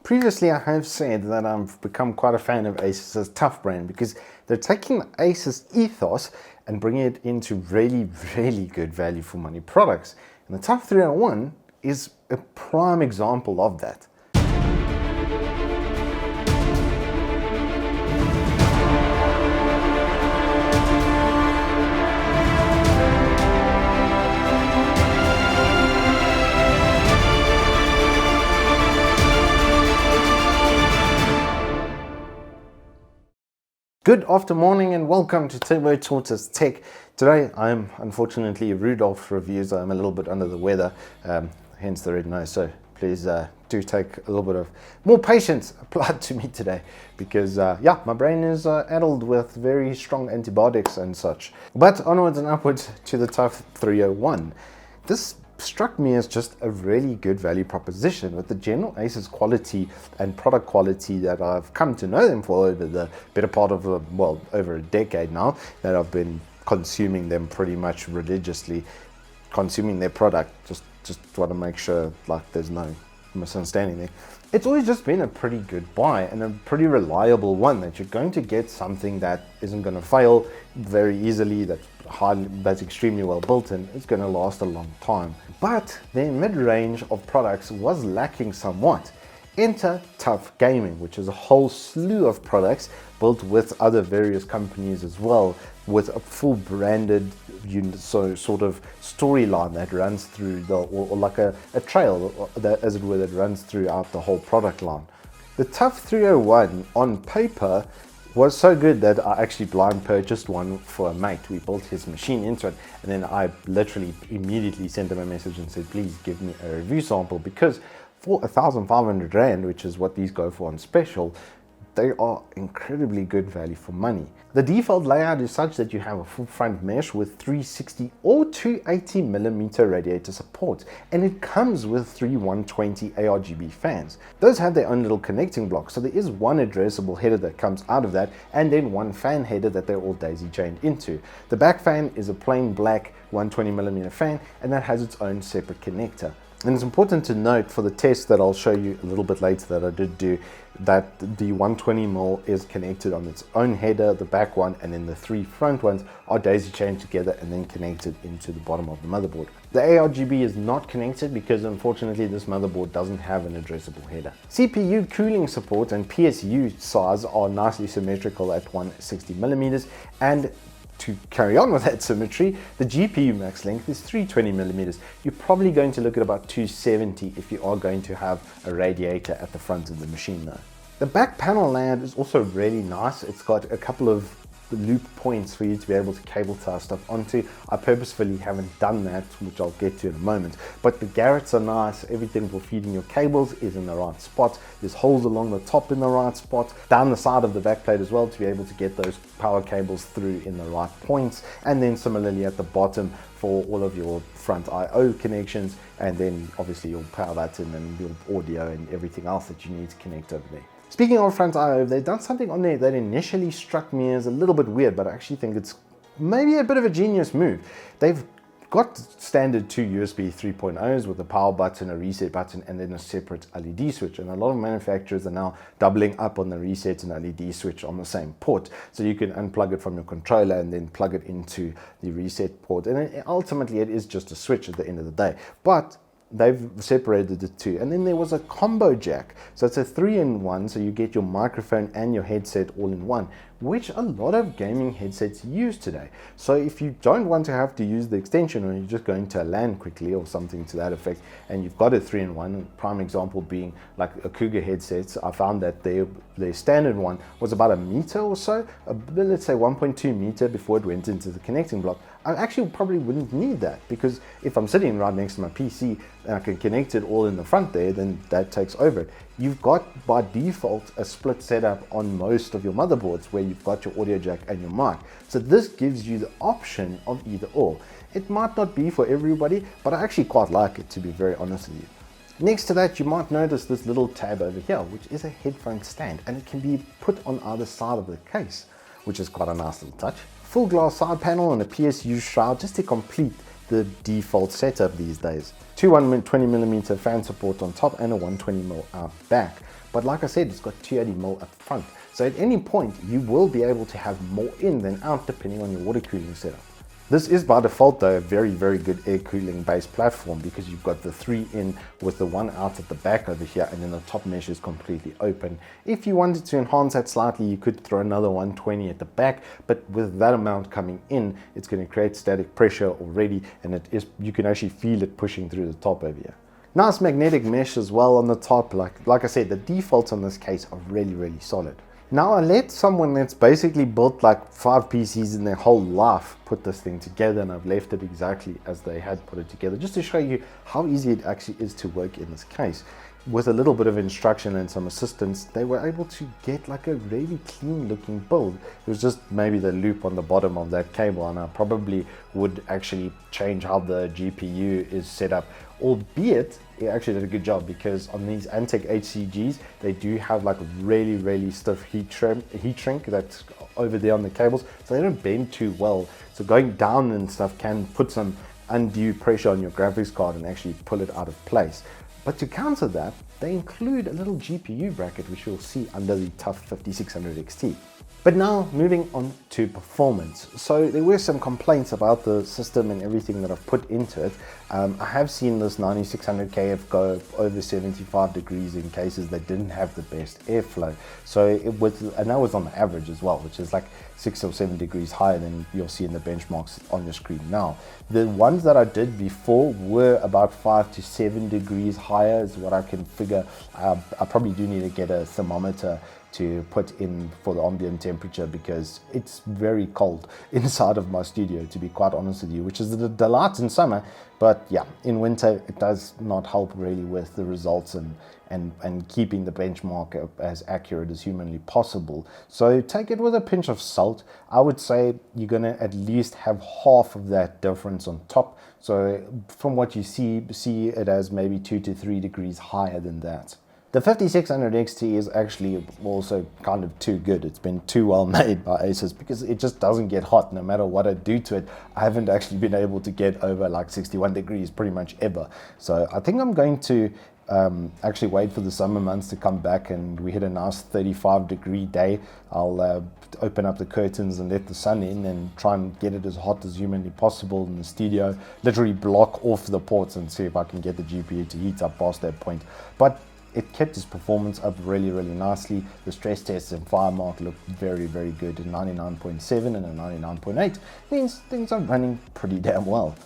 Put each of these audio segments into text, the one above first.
Previously, I have said that I've become quite a fan of Asus's Tuf brand because they're taking the Asus ethos and bringing it into really, really good value for money products. And the Tuf 301 is a prime example of that. Good afternoon and welcome to Tortoise Tech. Today I'm unfortunately Rudolph reviews. I'm a little bit under the weather, hence the red nose. So please do take a little bit of more patience applied to me today because yeah, my brain is addled with very strong antibiotics and such. But onwards and upwards to the Tuf 301. This struck me as just a really good value proposition with the general Asus quality and product quality that I've come to know them for over the better part of over a decade now that I've been consuming them pretty much religiously, consuming their product. Just want to make sure like there's no misunderstanding there. It's always just been a pretty good buy and a pretty reliable one that you're going to get something that isn't going to fail very easily, that's extremely well built and it's going to last a long time. But their mid-range of products was lacking somewhat. InterTough Gaming, which is a whole slew of products built with other various companies as well, with a full branded sort of storyline that runs through or like a trail that, as it were, that runs throughout the whole product line. The Tuf 301 on paper was so good that I actually blind purchased one for a mate. We built his machine into it, and then I literally immediately sent him a message and said, please give me a review sample, because for 1,500 Rand, which is what these go for on special, they are incredibly good value for money. The default layout is such that you have a full front mesh with 360 or 280mm radiator support, and it comes with three 120 ARGB fans. Those have their own little connecting blocks, so there is one addressable header that comes out of that, and then one fan header that they're all daisy chained into. The back fan is a plain black 120mm fan, and that has its own separate connector. And it's important to note for the test that I'll show you a little bit later that I did do, that the 120mm is connected on its own header, the back one, and then the three front ones are daisy chained together and then connected into the bottom of the motherboard. The ARGB is not connected because unfortunately this motherboard doesn't have an addressable header. CPU cooling support and PSU size are nicely symmetrical at 160mm, and to carry on with that symmetry, the GPU max length is 320mm. You're probably going to look at about 270 if you are going to have a radiator at the front of the machine though. The back panel layout is also really nice. It's got a couple of loop points for you to be able to cable tie stuff onto. I purposefully haven't done that, which I'll get to in a moment, but the garrets are nice. Everything for feeding your cables is in the right spot. There's holes along the top in the right spot, down the side of the backplate as well, to be able to get those power cables through in the right points, and then similarly at the bottom for all of your front I/O connections, and then obviously your power button and your audio and everything else that you need to connect over there. Speaking of front I/O, they've done something on there that initially struck me as a little bit weird, but I actually think it's maybe a bit of a genius move. They've got standard two USB 3.0s with a power button, a reset button, and then a separate LED switch. And a lot of manufacturers are now doubling up on the reset and LED switch on the same port. So you can unplug it from your controller and then plug it into the reset port. And ultimately it is just a switch at the end of the day. But they've separated the two, and then there was a combo jack, so it's a 3-in-1, so you get your microphone and your headset all in one, which a lot of gaming headsets use today. So if you don't want to have to use the extension, or you're just going to a LAN quickly or something to that effect, and you've got a 3-in-1, prime example being like a Cougar headsets, I found that their standard one was about a meter or so, let's say 1.2 meter before it went into the connecting block. I actually probably wouldn't need that, because if I'm sitting right next to my PC and I can connect it all in the front there, then that takes over it. You've got by default a split setup on most of your motherboards where you've got your audio jack and your mic. So this gives you the option of either or. It might not be for everybody, but I actually quite like it, to be very honest with you. Next to that, you might notice this little tab over here, which is a headphone stand, and it can be put on either side of the case, which is quite a nice little touch. Full glass side panel and a PSU shroud just to complete the default setup these days. Two 120mm fan support on top and a 120mm out back. but like I said, it's got 280mm up front. So at any point, you will be able to have more in than out depending on your water cooling setup. This is by default though a very, very good air cooling based platform because you've got the 3 in with the 1 out at the back over here, and then the top mesh is completely open. If you wanted to enhance that slightly, you could throw another 120 at the back, but with that amount coming in, it's going to create static pressure already, and you can actually feel it pushing through the top over here. Nice magnetic mesh as well on the top. Like I said, the defaults on this case are really, really solid. Now I let someone that's basically built like 5 PCs in their whole life put this thing together, and I've left it exactly as they had put it together, just to show you how easy it actually is to work in this case. With a little bit of instruction and some assistance, they were able to get like a really clean looking build. It was just maybe the loop on the bottom of that cable, and I probably would actually change how the GPU is set up, albeit it actually did a good job because on these Antec HCGs, they do have like really, really stiff heat shrink that's over there on the cables, so they don't bend too well. So going down and stuff can put some undue pressure on your graphics card and actually pull it out of place. But to counter that, they include a little GPU bracket, which you'll see under the TUF 5600 XT. But now moving on to performance. So there were some complaints about the system and everything that I've put into it. I have seen this 9600 KF go over 75 degrees in cases that didn't have the best airflow. So and that was on the average as well, which is like 6 or 7 degrees higher than you'll see in the benchmarks on your screen now. The ones that I did before were about 5 to 7 degrees higher is what I can figure. I probably do need to get a thermometer to put in for the ambient temperature because it's very cold inside of my studio, to be quite honest with you, which is a delight in summer, but yeah, in winter it does not help really with the results and keeping the benchmark as accurate as humanly possible. So take it with a pinch of salt. I would say you're gonna at least have half of that difference on top. So from what you see it as maybe 2 to 3 degrees higher than that. The 5600 XT is actually also kind of too good. It's been too well made by Asus because it just doesn't get hot no matter what I do to it. I haven't actually been able to get over like 61 degrees pretty much ever. So I think I'm going to actually wait for the summer months to come back and we hit a nice 35-degree day. I'll open up the curtains and let the sun in and try and get it as hot as humanly possible in the studio. Literally block off the ports and see if I can get the GPU to heat up past that point. But it kept its performance up really, really nicely. The stress tests and FireMark looked very, very good. A 99.7 and a 99.8 means things are running pretty damn well.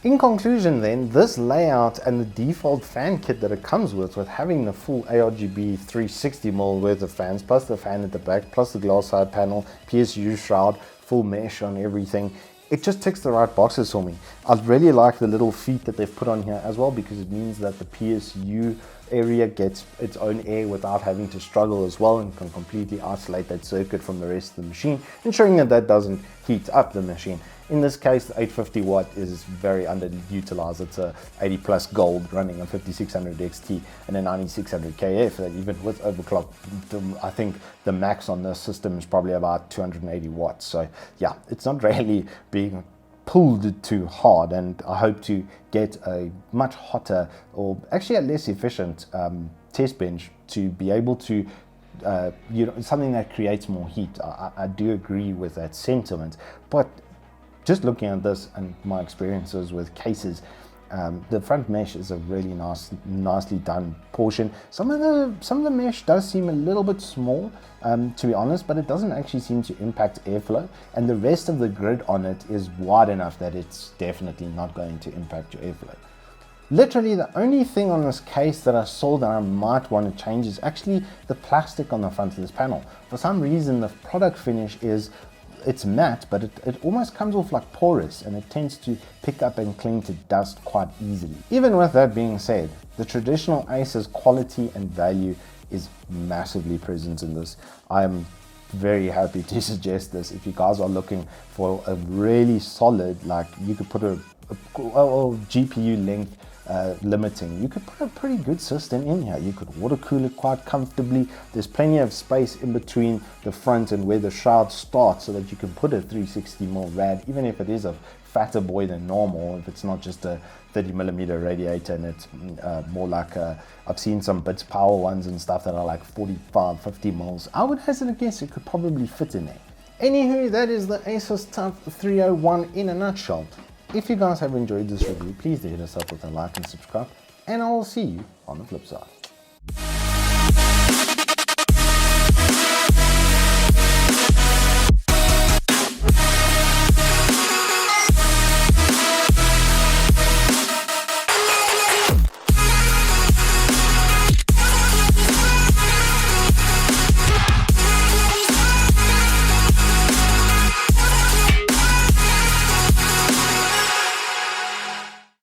In conclusion then, this layout and the default fan kit that it comes with having the full ARGB 360mm worth of fans, plus the fan at the back, plus the glass side panel, PSU shroud, full mesh on everything, it just ticks the right boxes for me. I really like the little feet that they've put on here as well because it means that the PSU area gets its own air without having to struggle as well and can completely isolate that circuit from the rest of the machine, ensuring that that doesn't heat up the machine. In this case, the 850 watt is very underutilized. It's a 80 plus gold running a 5600 XT and a 9600 KF that even with overclock, I think the max on this system is probably about 280 watts. So yeah, it's not really being pulled too hard, and I hope to get a much hotter or actually a less efficient test bench to be able to something that creates more heat. I do agree with that sentiment, but just looking at this and my experiences with cases, the front mesh is a really nicely done portion. Some of the mesh does seem a little bit small, to be honest, but it doesn't actually seem to impact airflow, and the rest of the grid on it is wide enough that it's definitely not going to impact your airflow. Literally the only thing on this case that I saw that I might want to change is actually the plastic on the front of this panel. For some reason the product finish it's matte, but it almost comes off like porous, and it tends to pick up and cling to dust quite easily. Even with that being said, the traditional Asus quality and value is massively present in this. I'm very happy to suggest this. If you guys are looking for a really solid, like you could put a GPU length limiting, you could put a pretty good system in here. You could water cool it quite comfortably. There's plenty of space in between the front and where the shroud starts so that you can put a 360mm rad, even if it is a fatter boy than normal, if it's not just a 30mm radiator and it's more like I've seen some bits power ones and stuff that are like 45, 50 mils. I would hazard a guess it could probably fit in there. Anywho, that is the Asus Tuf 301 in a nutshell. If you guys have enjoyed this review, please do hit us up with a like and subscribe, and I will see you on the flip side.